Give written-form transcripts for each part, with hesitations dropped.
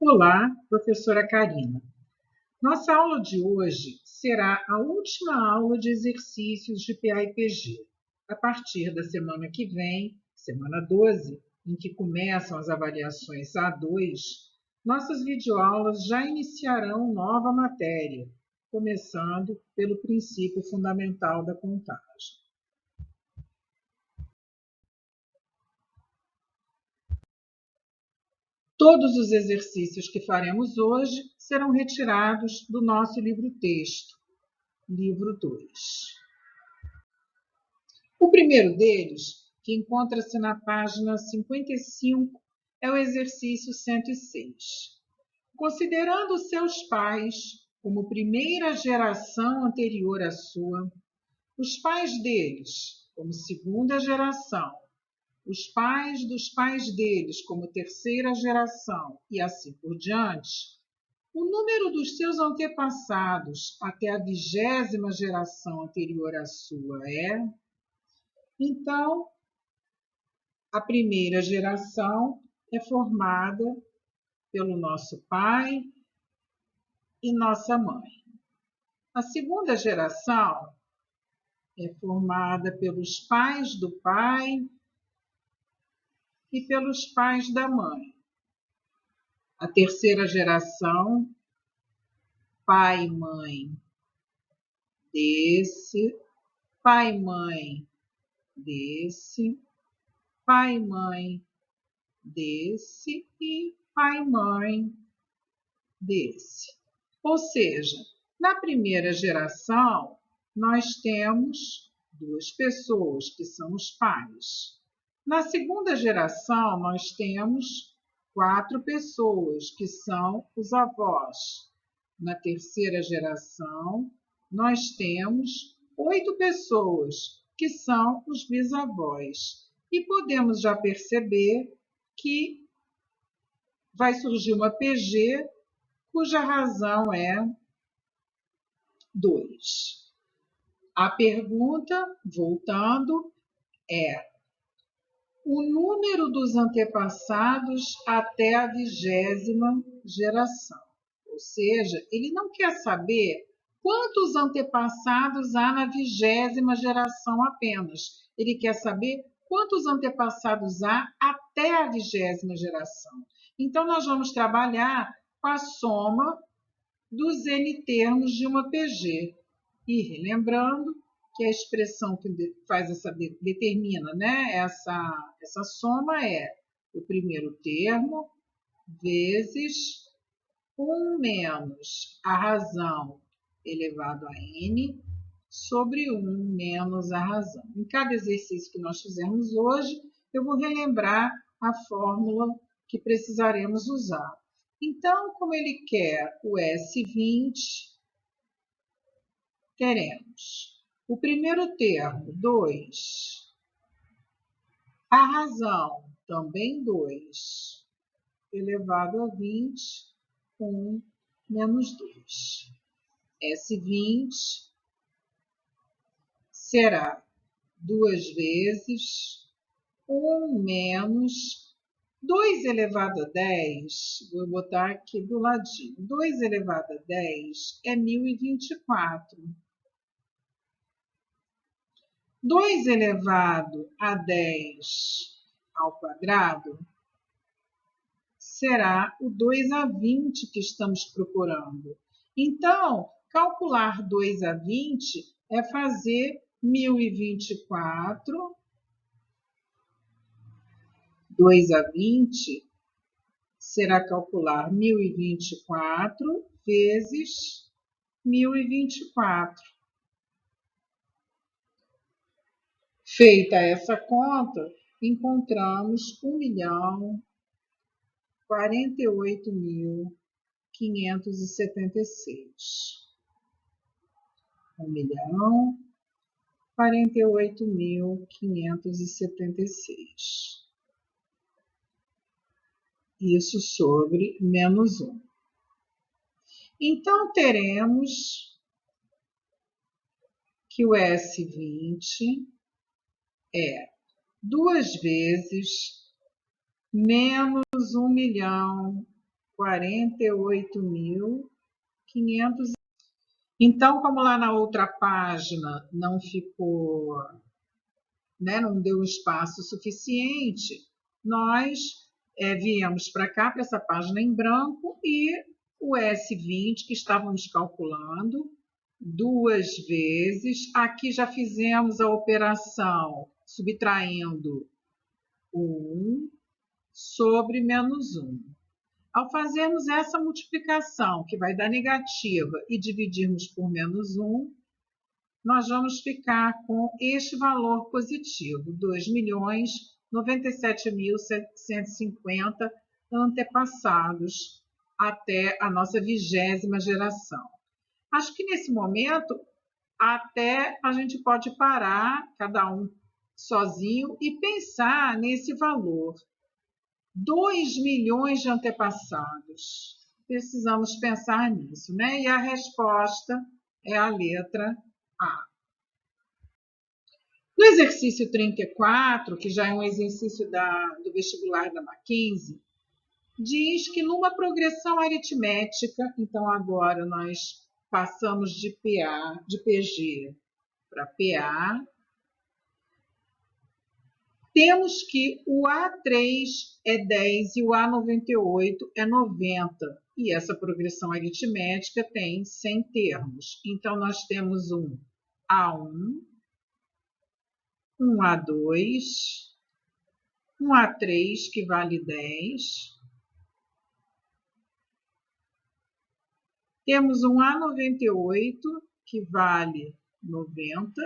Olá, professora Karina. Nossa aula de hoje será a última aula de exercícios de PA e PG. A partir da semana que vem, semana 12, em que começam as avaliações A2, nossas videoaulas já iniciarão nova matéria, começando pelo princípio fundamental da contagem. Todos os exercícios que faremos hoje serão retirados do nosso livro-texto, livro 2. O primeiro deles, que encontra-se na página 55, é o exercício 106. Considerando seus pais como primeira geração anterior à sua, os pais deles como segunda geração, os pais dos pais deles como terceira geração e assim por diante, o número dos seus antepassados até a 20ª geração anterior à sua é... Então, a primeira geração é formada pelo nosso pai e nossa mãe. A segunda geração é formada pelos pais do pai e pelos pais da mãe. A terceira geração, pai e mãe desse, pai e mãe desse, pai e mãe desse e pai e mãe desse. Ou seja, na primeira geração, nós temos 2 pessoas, que são os pais. Na segunda geração, nós temos 4 pessoas, que são os avós. Na terceira geração, nós temos 8 pessoas, que são os bisavós. E podemos já perceber que vai surgir uma PG, cuja razão é 2. A pergunta, voltando, é o número dos antepassados até a 20ª geração. Ou seja, ele não quer saber quantos antepassados há na 20ª geração apenas. Ele quer saber quantos antepassados há até a 20ª geração. Então, nós vamos trabalhar com a soma dos N termos de uma PG. E relembrando que a expressão que faz determina, né, essa soma é o primeiro termo vezes 1 menos a razão elevado a n sobre 1 menos a razão. Em cada exercício que nós fizermos hoje, eu vou relembrar a fórmula que precisaremos usar. Então, como ele quer o S20, teremos o primeiro termo, 2. A razão, também 2, elevado a 20, 1 menos 2. S20 será 2 vezes 1 menos 2 elevado a 10, vou botar aqui do ladinho, 2 elevado a 10 é 1024. 2 elevado a 10 ao quadrado será o 2 a 20 que estamos procurando. Então, calcular 2 a 20 é fazer 1024. 2 a 20 será calcular 1024 vezes 1024. Feita essa conta, encontramos 1.048.576. 1.048.576. Isso sobre menos 1. Então, teremos que o S20 é 2 vezes menos 1.048.576 48.500. Então, como lá na outra página não ficou, né, não deu espaço suficiente, nós viemos para cá, para essa página em branco, e o S20 que estávamos calculando 2 vezes. Aqui já fizemos a operação subtraindo o 1 sobre menos 1. Ao fazermos essa multiplicação, que vai dar negativa, e dividirmos por menos 1, nós vamos ficar com este valor positivo, 2.097.750 antepassados até a nossa 20ª geração. Acho que nesse momento até a gente pode parar, cada um sozinho, e pensar nesse valor. 2 milhões de antepassados. Precisamos pensar nisso, né? E a resposta é a letra A. No exercício 34, que já é um exercício do vestibular da Mackenzie, diz que numa progressão aritmética, então agora nós passamos de PG para PA, temos que o A3 é 10 e o A98 é 90. E essa progressão aritmética tem 100 termos. Então, nós temos um A1, um A2, um A3, que vale 10. Temos um A98, que vale 90.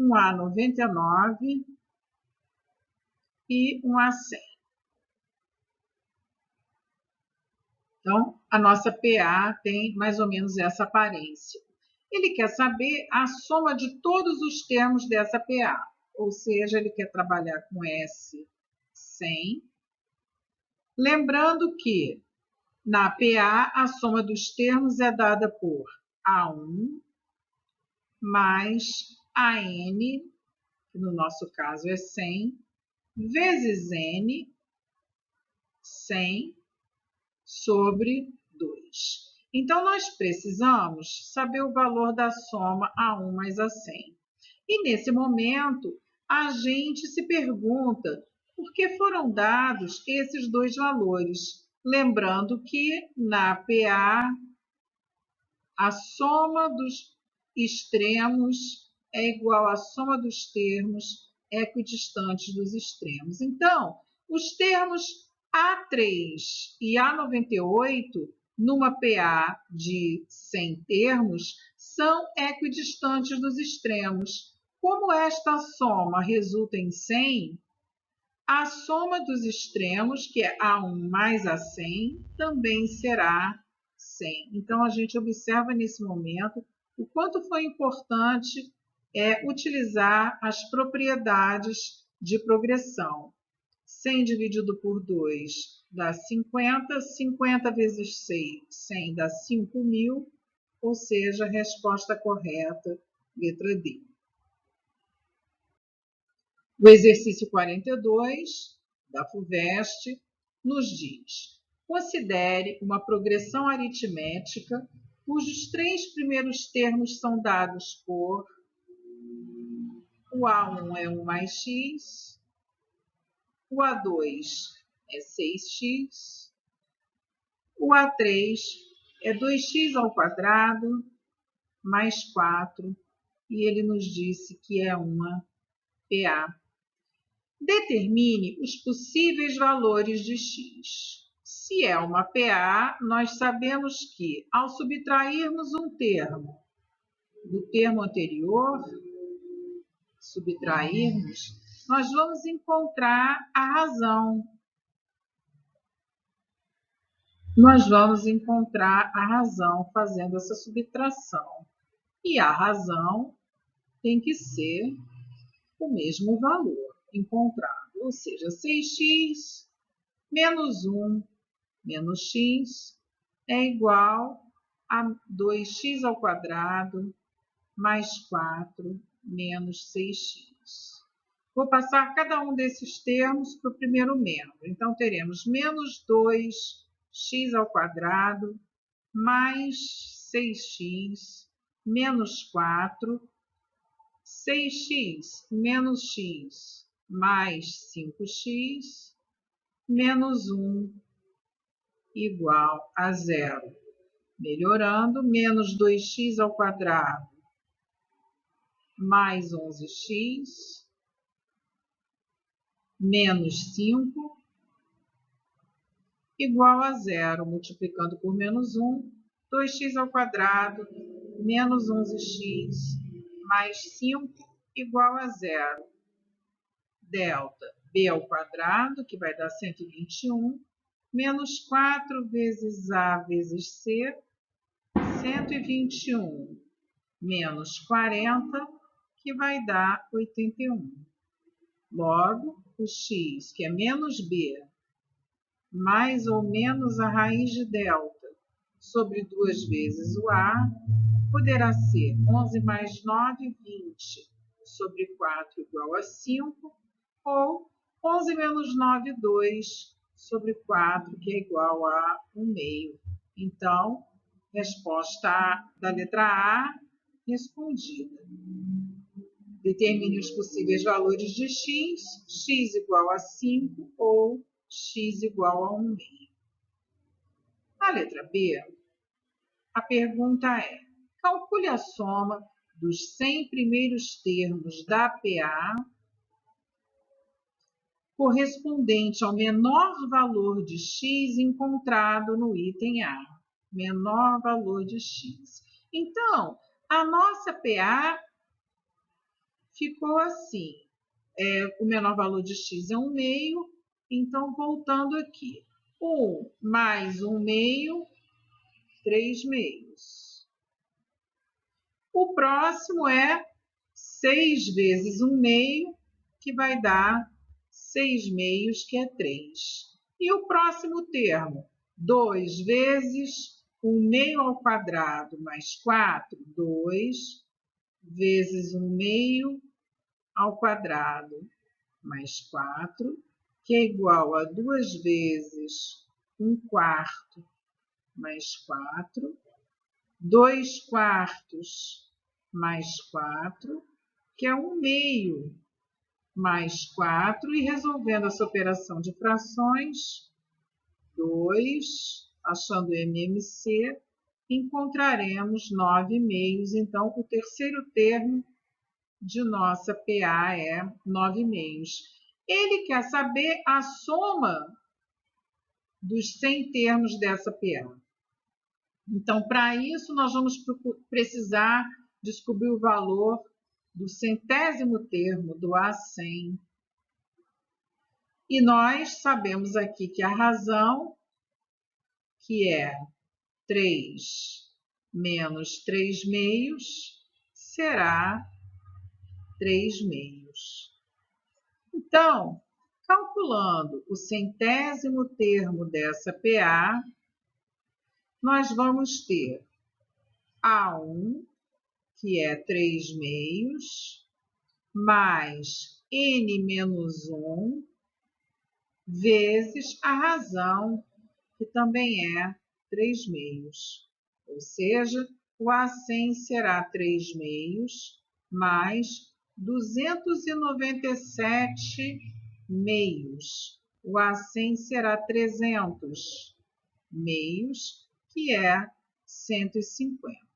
Um A99 e um A100. Então, a nossa PA tem mais ou menos essa aparência. Ele quer saber a soma de todos os termos dessa PA, ou seja, ele quer trabalhar com S100. Lembrando que na PA a soma dos termos é dada por A1 mais AN, que no nosso caso é 100, vezes N, 100, sobre 2. Então, nós precisamos saber o valor da soma A1 mais A100. E, nesse momento, a gente se pergunta por que foram dados esses dois valores. Lembrando que, na PA, a soma dos extremos é igual à soma dos termos equidistantes dos extremos. Então, os termos A3 e A98, numa PA de 100 termos, são equidistantes dos extremos. Como esta soma resulta em 100, a soma dos extremos, que é A1 mais A100, também será 100. Então, a gente observa nesse momento o quanto foi importante utilizar as propriedades de progressão. 100 dividido por 2 dá 50, 50 vezes 6, 100 dá 5.000, ou seja, a resposta correta, letra D. O exercício 42 da FUVEST nos diz: considere uma progressão aritmética cujos 3 primeiros termos são dados por o A1 é 1 mais x, o A2 é 6x, o A3 é 2x ao quadrado mais 4, e ele nos disse que é uma PA. Determine os possíveis valores de x. Se é uma PA, nós sabemos que, ao subtrairmos um termo do termo anterior, nós vamos encontrar a razão. Nós vamos encontrar a razão fazendo essa subtração. E a razão tem que ser o mesmo valor encontrado, ou seja, 6x menos 1 menos x é igual a 2x ao quadrado mais 4 menos 6x. Vou passar cada um desses termos para o primeiro membro. Então, teremos menos 2x x² mais 6x menos 4, 6x menos x mais 5x menos 1 igual a 0. Melhorando, menos 2x² mais 11x menos 5 igual a 0. Multiplicando por menos 1, 2x² menos 11x mais 5 igual a 0. Delta b², que vai dar 121, menos 4 vezes a vezes c, 121 menos 40, que vai dar 81. Logo, o x, que é menos b, mais ou menos a raiz de delta sobre 2 vezes o a, poderá ser 11 mais 9, 20, sobre 4 igual a 5, ou 11 menos 9, 2, sobre 4, que é igual a 1/2. Então, resposta da letra A respondida. Determine os possíveis valores de x, x igual a 5 ou x igual a 1/2. Na letra B, a pergunta é: calcule a soma dos 100 primeiros termos da PA correspondente ao menor valor de x encontrado no item A. Menor valor de x. Então, a nossa PA ficou assim. O menor valor de x é 1/2. Então, voltando aqui. 1 mais 1/2, 3/2. O próximo é 6 vezes 1/2, que vai dar 6/2, que é 3. E o próximo termo, 2 vezes 1/2² mais 4, 2 vezes 1/2² mais 4, que é igual a 2 vezes 1/4 mais 4, 2/4 mais 4, que é 1/2 mais 4, e resolvendo essa operação de frações, 2, achando MMC, encontraremos 9/2. Então, o terceiro termo de nossa PA é 9/2. Ele quer saber a soma dos 100 termos dessa PA. Então, para isso, nós vamos precisar descobrir o valor do 100º termo do A100. E nós sabemos aqui que a razão, que é 3 menos 3/2, será 3/2. Então, calculando o 100º termo dessa PA, nós vamos ter A1, que é 3/2, mais n menos 1, vezes a razão, que também é 3/2. Ou seja, o A100 será 3/2 mais 297 meios. O A100 será 300 meios, que é 150.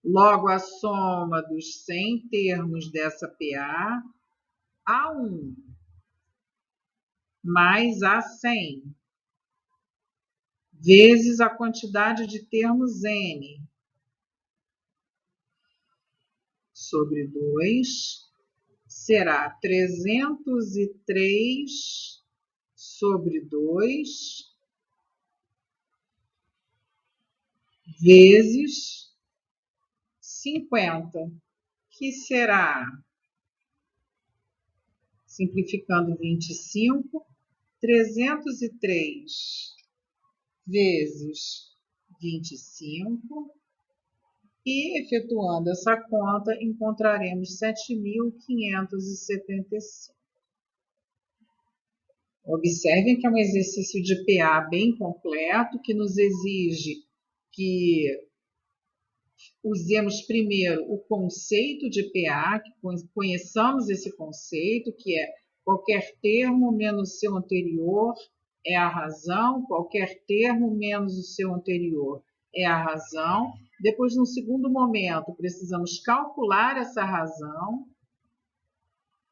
Logo, a soma dos 100 termos dessa PA, A1 mais A100, vezes a quantidade de termos N, sobre 2, será 303 sobre 2, vezes 50, que será, simplificando 25, 303 vezes 25, e efetuando essa conta, encontraremos 7.575. Observem que é um exercício de PA bem completo, que nos exige que usemos primeiro o conceito de PA, que conheçamos esse conceito, que é qualquer termo menos seu anterior é a razão, qualquer termo menos o seu anterior é a razão. Depois, no segundo momento, precisamos calcular essa razão,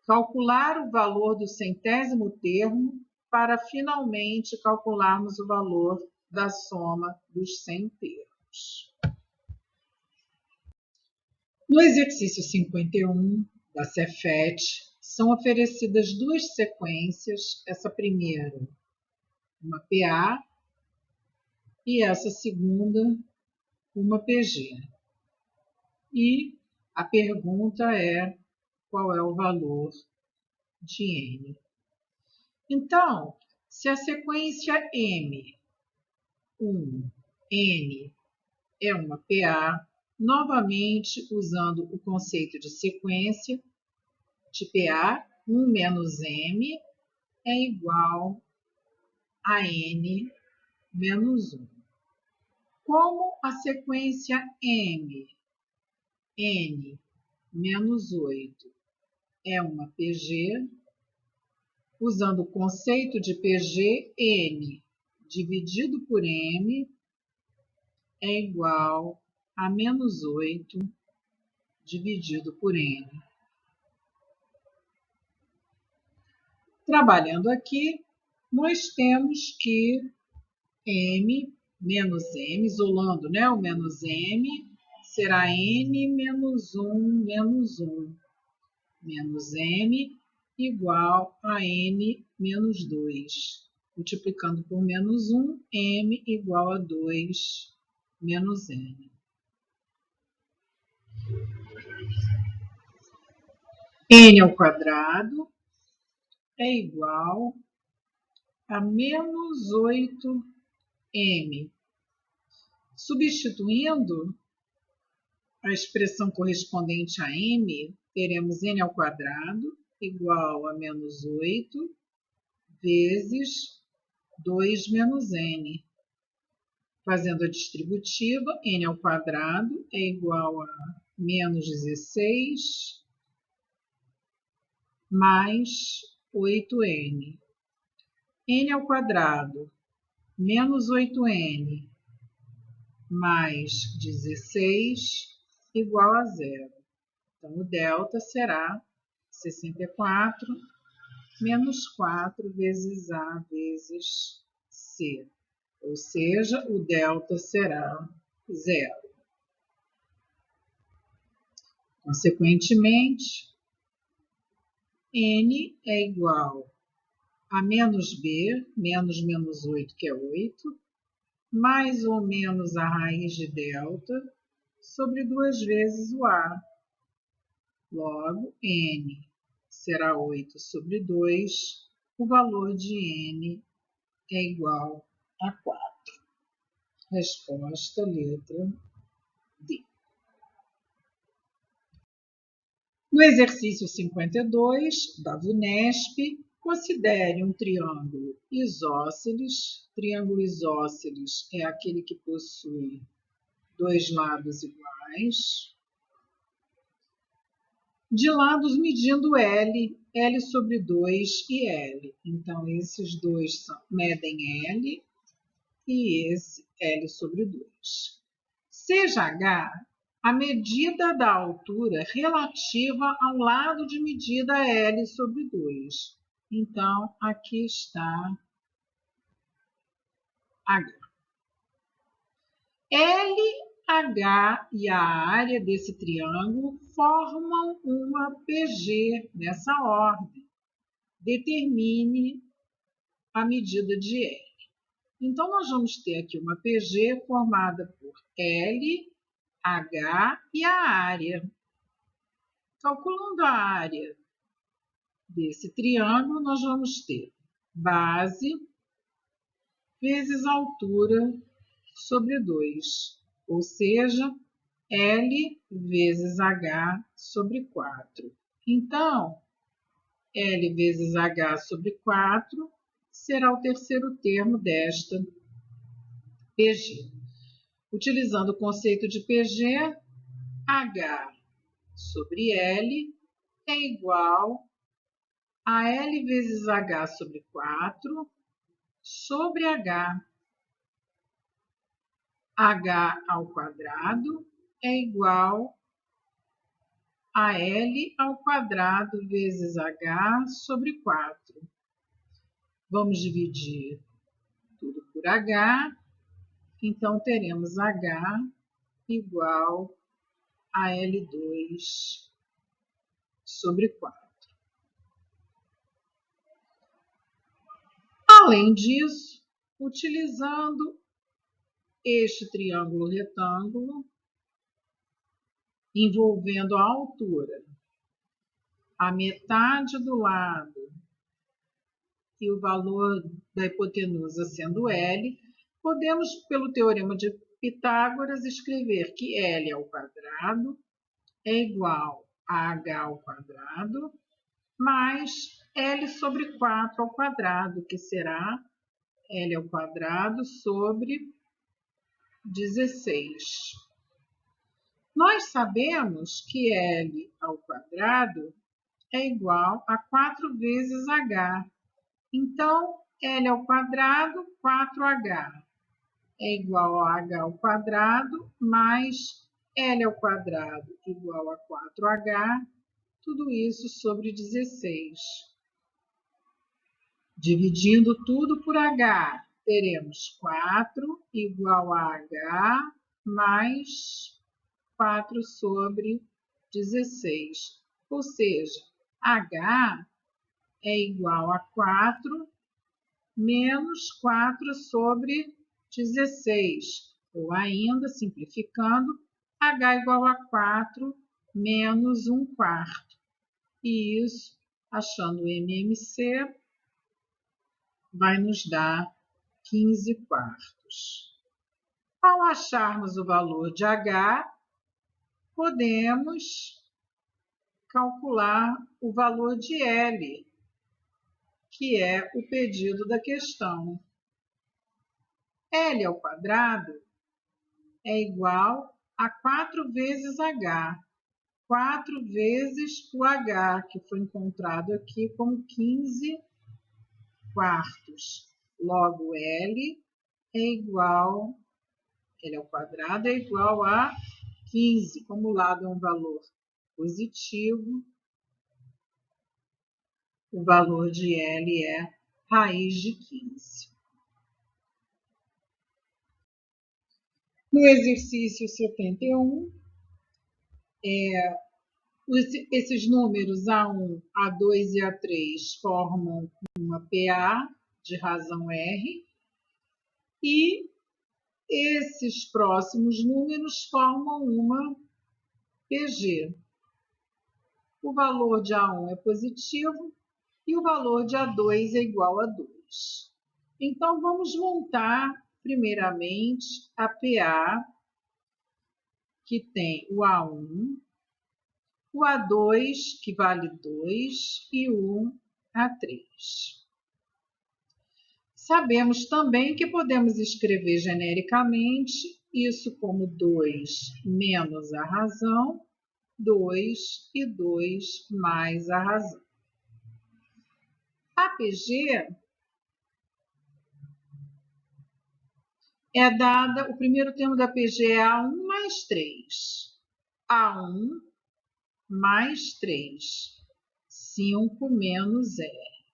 calcular o valor do centésimo termo, para finalmente calcularmos o valor da soma dos 100 termos. No exercício 51 da Cefet, são oferecidas duas sequências, essa primeira, uma PA, e essa segunda, uma PG. E a pergunta é: qual é o valor de N? Então, se a sequência M1, N, é uma PA, novamente usando o conceito de sequência de PA, 1 menos M é igual a N menos 1. Como a sequência M, N menos 8, é uma PG, usando o conceito de PG, N dividido por M é igual a menos 8 dividido por N. Trabalhando aqui, nós temos que M menos M, isolando, né, o menos M, será N menos 1 menos 1, menos M igual a N menos 2. Multiplicando por menos 1, M igual a 2 menos N. N ao quadrado é igual a menos 8M. Substituindo a expressão correspondente a M, teremos N ao quadrado igual a menos 8 vezes 2 menos N. Fazendo a distributiva, N ao quadrado é igual a menos 16 mais 8N. N ao quadrado menos 8N mais 16 igual a zero. Então, o delta será 64 menos 4 vezes A vezes C. Ou seja, o delta será zero. Consequentemente, N é igual a menos B, menos menos 8, que é 8, mais ou menos a raiz de delta, sobre 2 vezes o A. Logo, N será 8 sobre 2, o valor de N é igual a 4. Resposta, letra D. No exercício 52 da VUNESP, considere um triângulo isósceles. Triângulo isósceles é aquele que possui dois lados iguais, de lados medindo L, L sobre 2 e L. Então, esses dois medem L e esse L sobre 2. Seja H a medida da altura relativa ao lado de medida L sobre 2. Então, aqui está H. LH e a área desse triângulo formam uma PG nessa ordem. Determine a medida de L. Então, nós vamos ter aqui uma PG formada por L, H e a área. Calculando a área desse triângulo, nós vamos ter base vezes altura sobre 2, ou seja, L vezes H sobre 4. Então, L vezes H sobre 4 será o terceiro termo desta PG. Utilizando o conceito de PG, H sobre L é igual a L vezes H sobre 4 sobre H. H ao quadrado é igual a L ao quadrado vezes H sobre 4. Vamos dividir tudo por H, então teremos H igual a L2 sobre 4. Além disso, utilizando este triângulo retângulo, envolvendo a altura, a metade do lado e o valor da hipotenusa sendo L, podemos, pelo teorema de Pitágoras, escrever que L ao quadrado é igual a H ao quadrado mais L sobre 4 ao quadrado, que será L ao quadrado sobre 16. Nós sabemos que L ao quadrado é igual a 4 vezes H. Então, L ao quadrado, 4H, é igual a H ao quadrado mais L ao quadrado igual a 4H, tudo isso sobre 16. Dividindo tudo por H, teremos 4 igual a H mais 4 sobre 16. Ou seja, H é igual a 4 menos 4 sobre 16. Ou ainda, simplificando, H igual a 4 menos 1/4. E isso, achando o MMC, vai nos dar 15/4. Ao acharmos o valor de H, podemos calcular o valor de L, que é o pedido da questão. L ao quadrado é igual a 4 vezes H. 4 vezes o H, que foi encontrado aqui como 15/4. Logo, L ao quadrado é igual a 15. Como o lado é um valor positivo, o valor de L é raiz de 15. No exercício 71, esses números A1, A2 e A3 formam uma PA de razão R e esses próximos números formam uma PG. O valor de A1 é positivo e o valor de A2 é igual a 2. Então, vamos montar primeiramente a PA, que tem o A1, o A2, que vale 2, e o A3. Sabemos também que podemos escrever genericamente isso como 2 menos a razão, 2 e 2 mais a razão. A PG é dada, o primeiro termo da PG é A1 mais 3. A1 mais 3, 5 menos R.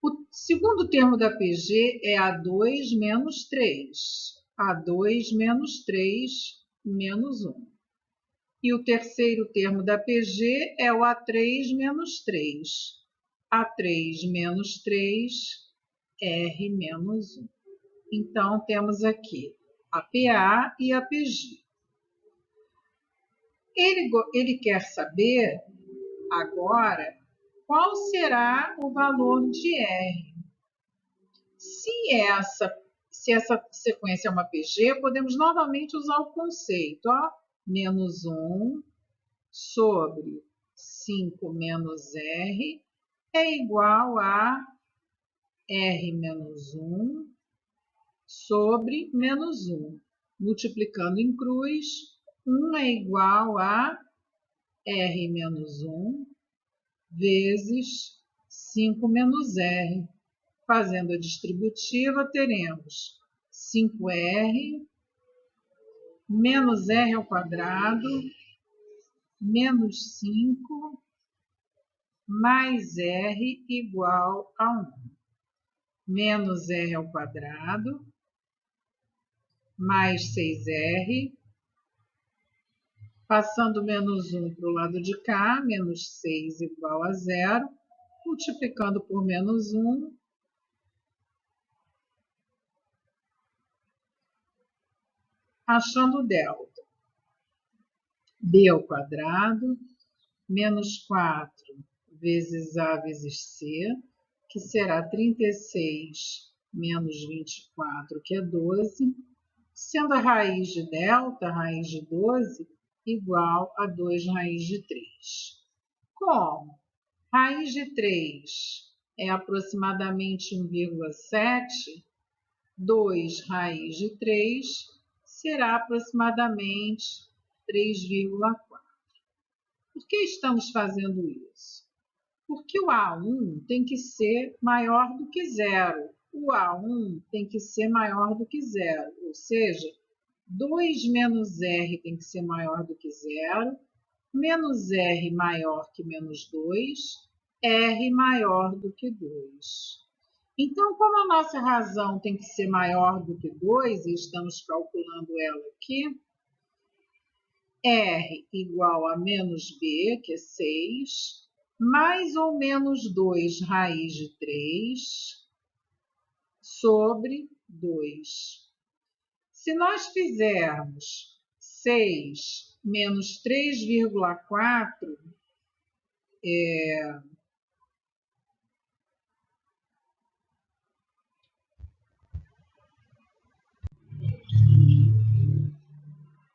O segundo termo da PG é A2 menos 3. A2 menos 3 menos 1. E o terceiro termo da PG é o A3 menos 3. A3 menos 3, R menos 1. Então, temos aqui a PA e a PG. Ele quer saber agora qual será o valor de R. Se essa sequência é uma PG, podemos novamente usar o conceito, menos 1 sobre 5 menos R é igual a R menos 1 sobre menos 1. Multiplicando em cruz, 1 é igual a R menos 1 vezes 5 menos R. Fazendo a distributiva, teremos 5R menos R ao quadrado menos 5 mais R igual a 1. Menos R ao quadrado mais 6R. Passando menos 1 para o lado de cá, menos 6 igual a 0. Multiplicando por menos 1, achando o delta. B ao quadrado menos 4 vezes A vezes C, que será 36 menos 24, que é 12, sendo a raiz de delta, a raiz de 12, igual a 2 raiz de 3. Como? Raiz de 3 é aproximadamente 1,7, 2 raiz de 3 será aproximadamente 3,4. Por que estamos fazendo isso? Porque o A1 tem que ser maior do que zero. O A1 tem que ser maior do que zero, ou seja, 2 menos R tem que ser maior do que zero, menos R maior que menos 2, R maior do que 2. Então, como a nossa razão tem que ser maior do que 2, e estamos calculando ela aqui, R igual a menos B, que é 6, mais ou menos 2 raiz de 3 sobre 2. Se nós fizermos 6 menos 3,4,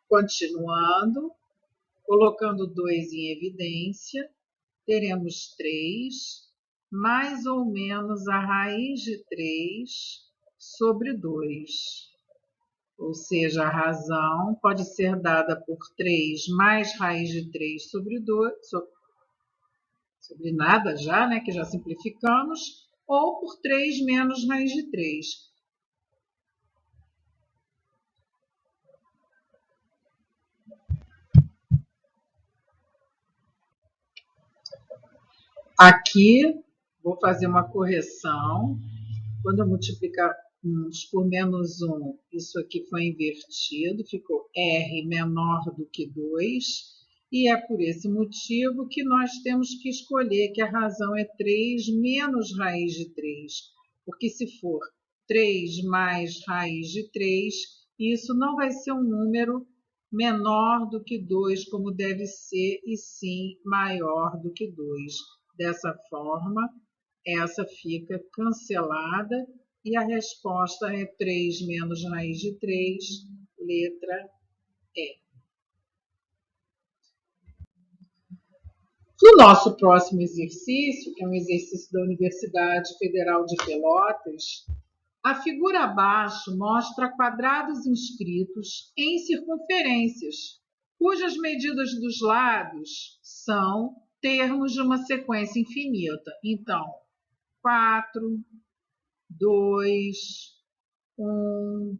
continuando, colocando 2 em evidência, teremos 3 mais ou menos a raiz de 3 sobre 2. Ou seja, a razão pode ser dada por 3 mais raiz de 3 sobre 2, sobre nada já, né, que já simplificamos, ou por 3 menos raiz de 3. Aqui, vou fazer uma correção. Quando eu multiplicar por menos 1, isso aqui foi invertido, ficou R menor do que 2, e é por esse motivo que nós temos que escolher que a razão é 3 menos raiz de 3, porque se for 3 mais raiz de 3, isso não vai ser um número menor do que 2, como deve ser, e sim maior do que 2. Dessa forma, essa fica cancelada e a resposta é 3 menos raiz de 3, letra E. No nosso próximo exercício, que é um exercício da Universidade Federal de Pelotas, a figura abaixo mostra quadrados inscritos em circunferências, cujas medidas dos lados são termos de uma sequência infinita. Então, 4, 2, 1,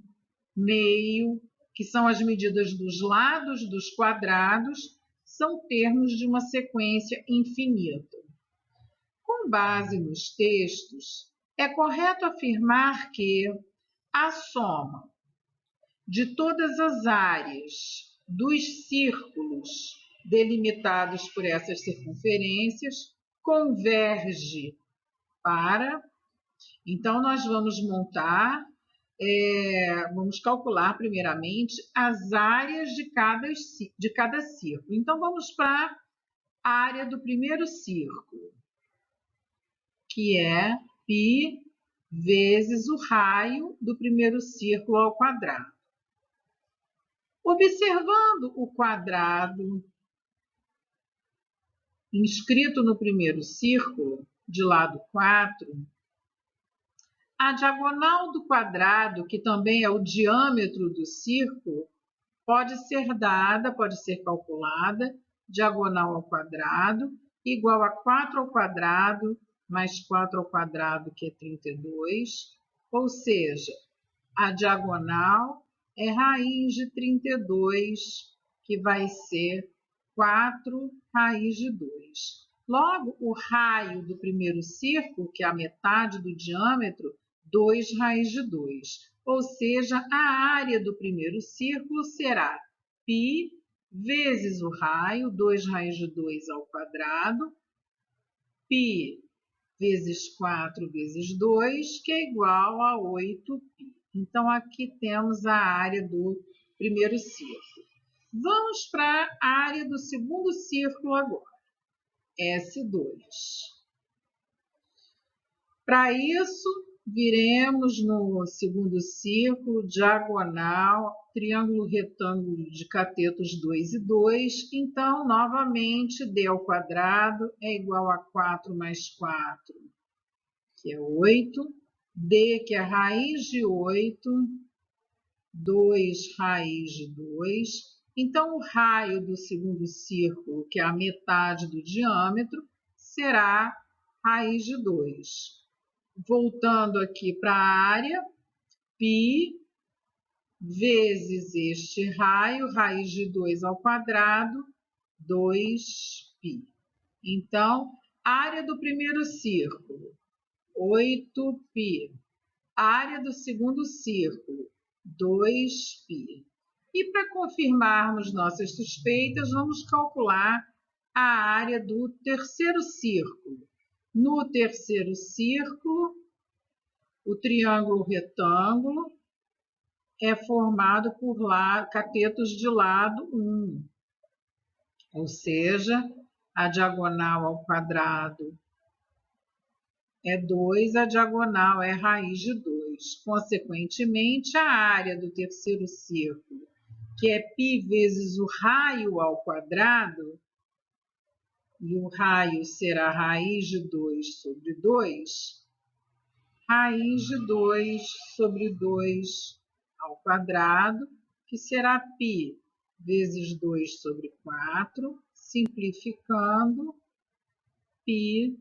meio, que são as medidas dos lados dos quadrados, são termos de uma sequência infinita. Com base nos textos, é correto afirmar que a soma de todas as áreas dos círculos delimitados por essas circunferências converge para... Então, nós vamos montar, vamos calcular primeiramente as áreas de cada círculo. Então, vamos para a área do primeiro círculo, que é π vezes o raio do primeiro círculo ao quadrado. Observando o quadrado inscrito no primeiro círculo, de lado 4, A diagonal do quadrado, que também é o diâmetro do círculo, pode ser dada, pode ser calculada, diagonal ao quadrado, igual a 4 ao quadrado, mais 4 ao quadrado, que é 32, ou seja, a diagonal é raiz de 32, que vai ser 4 raiz de 2. Logo, o raio do primeiro círculo, que é a metade do diâmetro, 2 raiz de 2. Ou seja, a área do primeiro círculo será π vezes o raio, 2 raiz de 2 ao quadrado, π vezes 4 vezes 2, que é igual a 8π. Então, aqui temos a área do primeiro círculo. Vamos para a área do segundo círculo agora, S2. Para isso, viremos no segundo círculo, diagonal, triângulo retângulo de catetos 2 e 2. Então, novamente, d ao quadrado é igual a 4 mais 4, que é 8. D, que é raiz de 8, 2 raiz de 2. Então, o raio do segundo círculo, que é a metade do diâmetro, será raiz de 2. Voltando aqui para a área, π vezes este raio, raiz de 2 ao quadrado, 2π. Então, área do primeiro círculo, 8π. Área do segundo círculo, 2π. E para confirmarmos nossas suspeitas, vamos calcular a área do terceiro círculo. No terceiro círculo, o triângulo retângulo é formado por catetos de lado 1, ou seja, a diagonal ao quadrado é 2, a diagonal é raiz de 2. Consequentemente, a área do terceiro círculo, que é π vezes o raio ao quadrado, e o raio será raiz de 2 sobre 2, raiz de 2 sobre 2 ao quadrado, que será π vezes 2 sobre 4, simplificando, π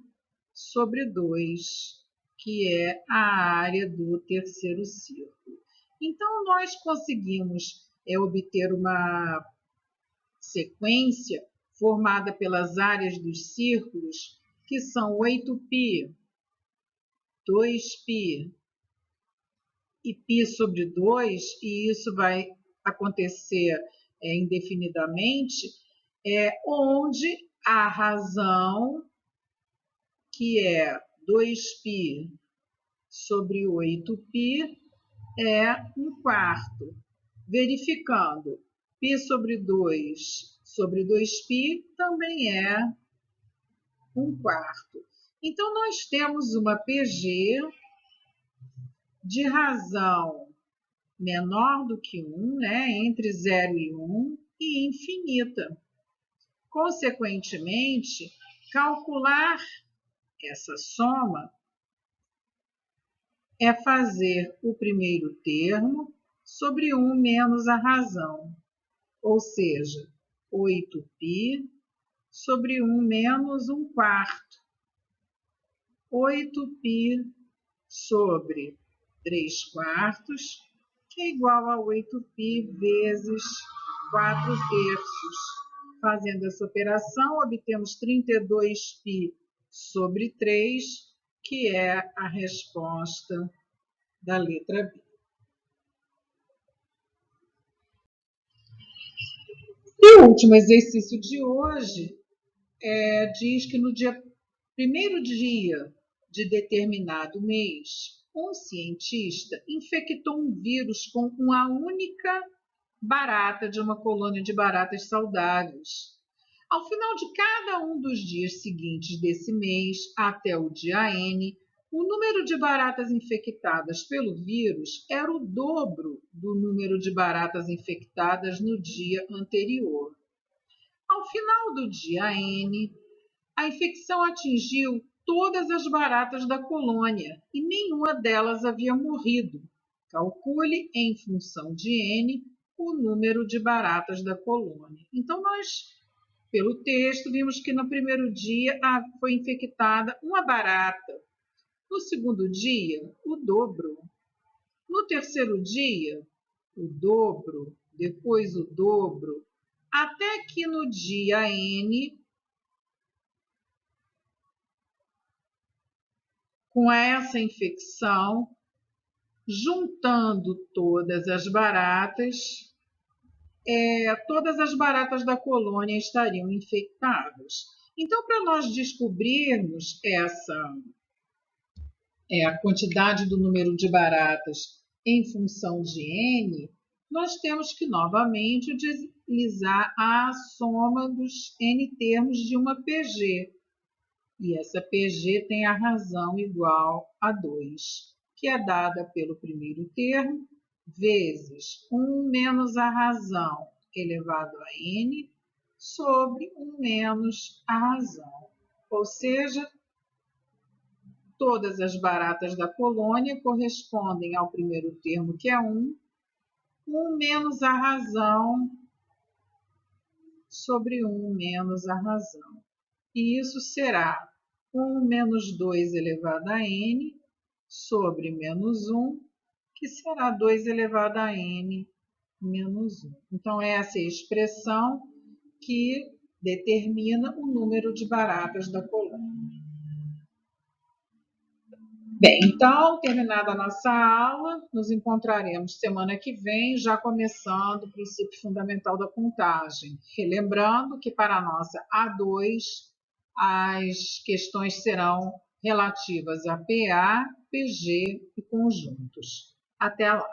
sobre 2, que é a área do terceiro círculo. Então, nós conseguimos obter uma sequência formada pelas áreas dos círculos, que são 8π, 2π e π sobre 2, e isso vai acontecer indefinidamente, onde a razão, que é 2π sobre 8π, é 1/4. Verificando, π sobre 2 sobre 2π também é 1/4. Então, nós temos uma PG de razão menor do que 1, entre 0 e 1, e infinita. Consequentemente, calcular essa soma é fazer o primeiro termo sobre 1 menos a razão, ou seja, 8π sobre 1 menos 1/4. 8π sobre 3/4, que é igual a 8π vezes 4/3. Fazendo essa operação, obtemos 32π sobre 3, que é a resposta da letra B. E o último exercício de hoje diz que no primeiro dia de determinado mês, um cientista infectou um vírus com uma única barata de uma colônia de baratas saudáveis. Ao final de cada um dos dias seguintes desse mês, até o dia N, o número de baratas infectadas pelo vírus era o dobro do número de baratas infectadas no dia anterior. Ao final do dia N, a infecção atingiu todas as baratas da colônia e nenhuma delas havia morrido. Calcule, em função de n, o número de baratas da colônia. Então, nós, pelo texto, vimos que no primeiro dia foi infectada uma barata. No segundo dia, o dobro. No terceiro dia, o dobro, depois o dobro, até que no dia n, com essa infecção, juntando todas as baratas da colônia estariam infectadas. Então, para nós descobrirmos a quantidade do número de baratas em função de n, nós temos que novamente utilizar a soma dos n termos de uma PG. E essa PG tem a razão igual a 2, que é dada pelo primeiro termo, vezes 1 menos a razão elevado a n, sobre 1 menos a razão. Ou seja, todas as baratas da colônia correspondem ao primeiro termo, que é 1 menos a razão sobre 1 menos a razão. E isso será 1 menos 2 elevado a n sobre menos 1, que será 2 elevado a n menos 1. Então, essa é a expressão que determina o número de baratas da colônia. Bem, então, terminada a nossa aula, nos encontraremos semana que vem, já começando o princípio fundamental da contagem. Relembrando que para a nossa A2, as questões serão relativas a PA, PG e conjuntos. Até lá!